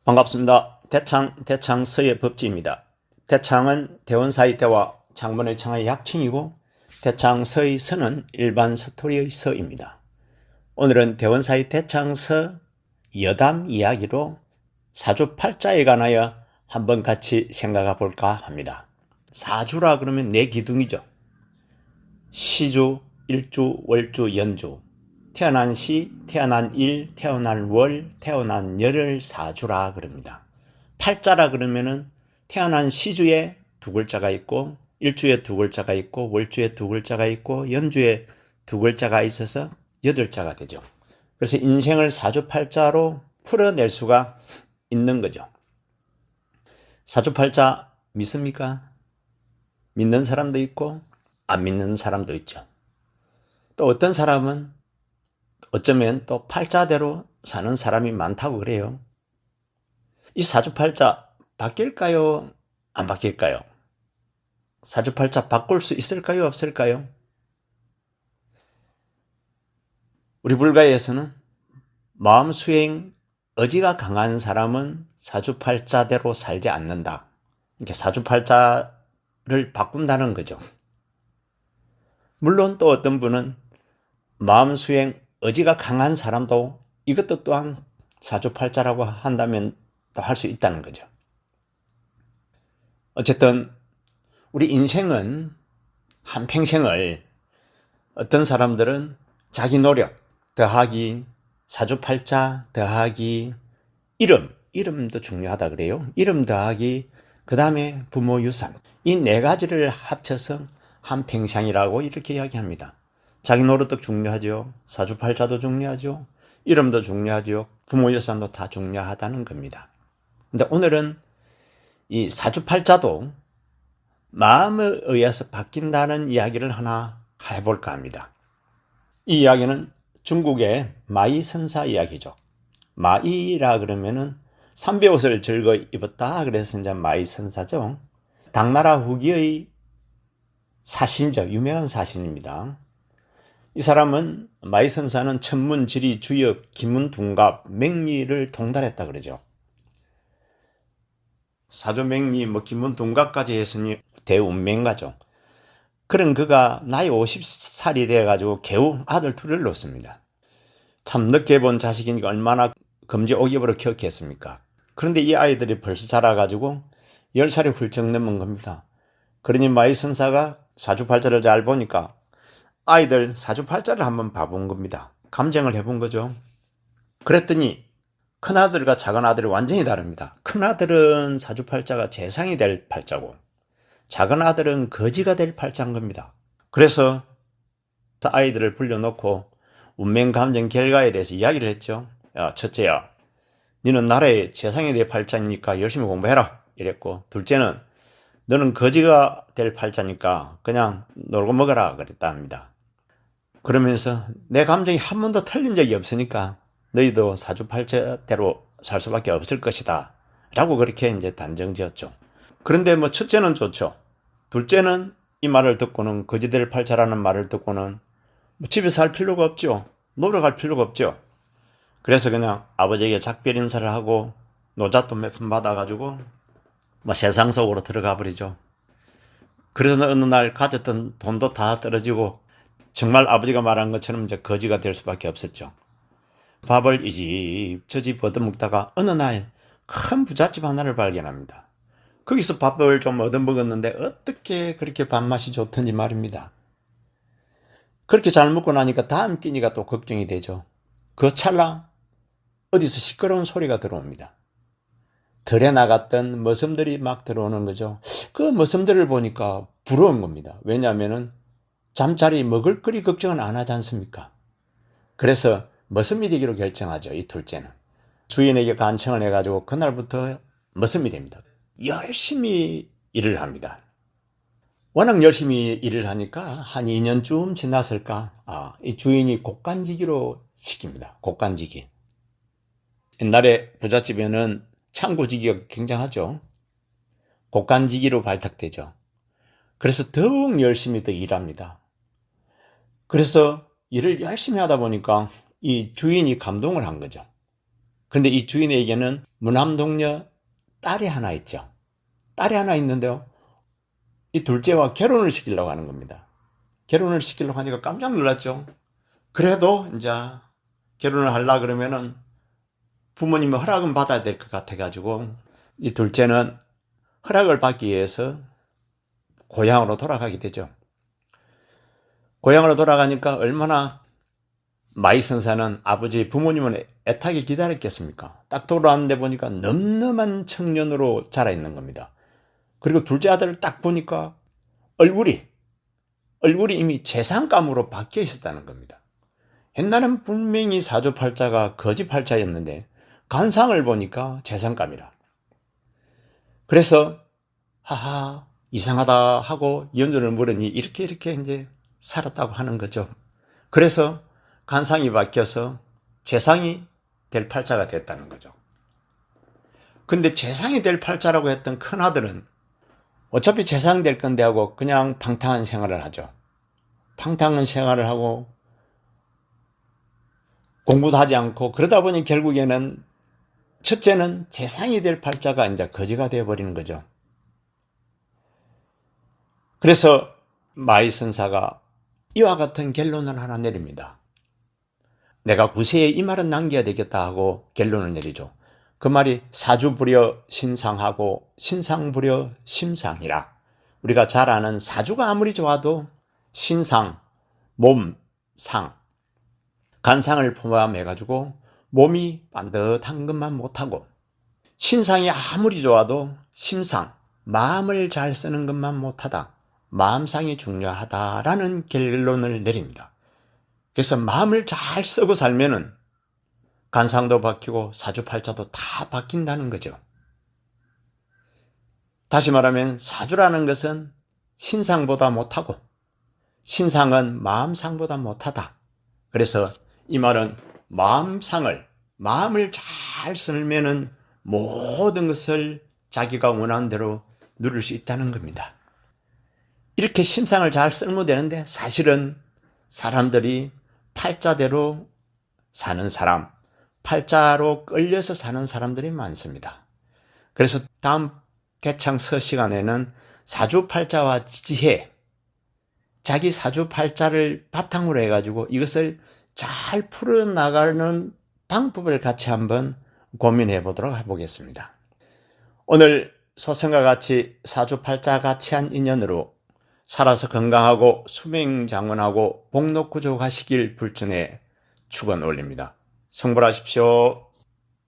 반갑습니다. 대창서의 법지입니다. 대창은 대원사의 대와 창문의 창의 약칭이고 대창서의 서는 일반 스토리의 서입니다. 오늘은 대원사의 대창서 여담 이야기로 사주팔자에 관하여 한번 같이 생각해 볼까 합니다. 사주라 그러면 네 기둥이죠. 시주, 일주, 월주, 연주. 태어난 시, 태어난 일, 태어난 월, 태어난 열을 사주라 그럽니다. 팔자라 그러면은 태어난 시주에 두 글자가 있고, 일주에 두 글자가 있고, 월주에 두 글자가 있고, 연주에 두 글자가 있어서 8자가 되죠. 그래서 인생을 사주팔자로 풀어낼 수가 있는 거죠. 사주팔자 믿습니까? 믿는 사람도 있고, 안 믿는 사람도 있죠. 또 어떤 사람은 어쩌면 또 팔자대로 사는 사람이 많다고 그래요. 이 사주팔자 바뀔까요? 안 바뀔까요? 사주팔자 바꿀 수 있을까요? 없을까요? 우리 불가에서는 마음수행 의지가 강한 사람은 사주팔자대로 살지 않는다. 이렇게 사주팔자를 바꾼다는 거죠. 물론 또 어떤 분은 마음수행 의지가 강한 사람도 이것도 또한 사주팔자라고 한다면 또 할 수 있다는 거죠. 어쨌든 우리 인생은 한평생을 어떤 사람들은 자기 노력 더하기 사주팔자 더하기 이름도 중요하다 그래요. 이름 더하기 그 다음에 부모 유산 이 네 가지를 합쳐서 한평생이라고 이렇게 이야기합니다. 자기 노릇도 중요하죠. 사주팔자도 중요하죠. 이름도 중요하죠. 부모 유산도 다 중요하다는 겁니다. 근데 오늘은 이 사주팔자도 마음에 의해서 바뀐다는 이야기를 하나 해볼까 합니다. 이 이야기는 중국의 마이선사 이야기죠. 마이라 그러면은 삼배옷을 즐거 입었다 그래서 이제 마이선사죠. 당나라 후기의 사신이죠. 유명한 사신입니다. 이 사람은 마이선사는 천문, 지리, 주역, 기문, 둔갑, 맹리를 통달했다 그러죠. 사조, 맹리, 기문, 둔갑까지 했으니 대운명가죠. 그런 그가 나이 50살이 돼가지고 겨우 아들 둘을 놓습니다. 참 늦게 본 자식이니까 얼마나 금지 오기부로 키웠겠습니까? 그런데 이 아이들이 벌써 자라가지고 10살이 훌쩍 넘은 겁니다. 그러니 마이선사가 사주팔자를 잘 보니까 아이들 사주팔자를 한번 봐본 겁니다. 감정을 해본 거죠. 그랬더니 큰아들과 작은아들이 완전히 다릅니다. 큰아들은 사주팔자가 재상이 될 팔자고 작은아들은 거지가 될 팔자인 겁니다. 그래서 아이들을 불러놓고 운명감정 결과에 대해서 이야기를 했죠. 야, 첫째야, 너는 나라의 재상이 될 팔자니까 열심히 공부해라 이랬고, 둘째는 너는 거지가 될 팔자니까 그냥 놀고 먹어라 그랬다 합니다. 그러면서 내 감정이 한 번도 틀린 적이 없으니까 너희도 사주팔자대로 살 수밖에 없을 것이다 라고 그렇게 이제 단정 지었죠. 그런데 첫째는 좋죠. 둘째는 이 말을 듣고는 거지될 팔자라는 말을 듣고는 집에 살 필요가 없죠. 노력할 필요가 없죠. 그래서 그냥 아버지에게 작별 인사를 하고 노잣돈 몇 푼 받아가지고 세상 속으로 들어가 버리죠. 그래서 어느 날 가졌던 돈도 다 떨어지고 정말 아버지가 말한 것처럼 이제 거지가 될 수밖에 없었죠. 밥을 이 집 저 집 얻어먹다가 어느 날 큰 부잣집 하나를 발견합니다. 거기서 밥을 좀 얻어먹었는데 어떻게 그렇게 밥맛이 좋던지 말입니다. 그렇게 잘 먹고 나니까 다음 끼니가 또 걱정이 되죠. 그 찰나 어디서 시끄러운 소리가 들어옵니다. 들에 나갔던 머슴들이 막 들어오는 거죠. 그 머슴들을 보니까 부러운 겁니다. 왜냐하면은 잠자리 먹을거리 걱정은 안 하지 않습니까? 그래서 머슴이 되기로 결정하죠. 이 둘째는 주인에게 간청을 해가지고 그날부터 머슴이 됩니다. 열심히 일을 합니다. 워낙 열심히 일을 하니까 한 2년쯤 지났을까 이 주인이 곡간지기로 시킵니다. 곡간지기. 옛날에 부잣집에는 창고지기가 굉장하죠. 곡간지기로 발탁되죠. 그래서 더욱 열심히 더 일합니다. 그래서 일을 열심히 하다 보니까 이 주인이 감동을 한 거죠. 근데 이 주인에게는 무남동녀 딸이 하나 있죠. 딸이 하나 있는데요. 이 둘째와 결혼을 시키려고 하는 겁니다. 결혼을 시키려고 하니까 깜짝 놀랐죠. 그래도 이제 결혼을 하려 그러면은 부모님의 허락은 받아야 될 것 같아가지고 이 둘째는 허락을 받기 위해서 고향으로 돌아가게 되죠. 고향으로 돌아가니까 얼마나 마이 선사는 아버지 부모님을 애타게 기다렸겠습니까? 딱 돌아왔는데 보니까 넘넘한 청년으로 자라 있는 겁니다. 그리고 둘째 아들을 딱 보니까 얼굴이 이미 재상감으로 바뀌어 있었다는 겁니다. 옛날엔 분명히 사주팔자가 거지팔자였는데 간상을 보니까 재상감이라. 그래서 하하 이상하다 하고 연전을 물으니 이렇게 이제 살았다고 하는 거죠. 그래서 간상이 바뀌어서 재상이 될 팔자가 됐다는 거죠. 근데 재상이 될 팔자라고 했던 큰아들은 어차피 재상 될 건데 하고 그냥 방탕한 생활을 하죠. 방탕한 생활을 하고 공부도 하지 않고 그러다 보니 결국에는 첫째는 재상이 될 팔자가 이제 거지가 되어버리는 거죠. 그래서 마이 선사가 이와 같은 결론을 하나 내립니다. 내가 구세에 이 말은 남겨야 되겠다 하고 결론을 내리죠. 그 말이 사주부려 신상하고 신상부려 심상이라. 우리가 잘 아는 사주가 아무리 좋아도 신상, 몸, 상, 간상을 포함해가지고 몸이 반듯한 것만 못하고 신상이 아무리 좋아도 심상, 마음을 잘 쓰는 것만 못하다. 마음상이 중요하다라는 결론을 내립니다. 그래서 마음을 잘 쓰고 살면은 간상도 바뀌고 사주팔자도 다 바뀐다는 거죠. 다시 말하면 사주라는 것은 신상보다 못하고 신상은 마음상보다 못하다. 그래서 이 말은 마음을 잘 쓰면은 모든 것을 자기가 원하는 대로 누릴 수 있다는 겁니다. 이렇게 심상을 잘 쓰면 되는데 사실은 사람들이 팔자대로 사는 사람, 팔자로 끌려서 사는 사람들이 많습니다. 그래서 다음 대창서 시간에는 사주팔자와 지혜, 자기 사주팔자를 바탕으로 해가지고 이것을 잘 풀어나가는 방법을 같이 한번 고민해 보도록 해보겠습니다. 오늘 소생과 같이 사주팔자 같이 한 인연으로 살아서 건강하고 수명장원하고 복록구조 가시길 불전에 축원 올립니다. 성불하십시오.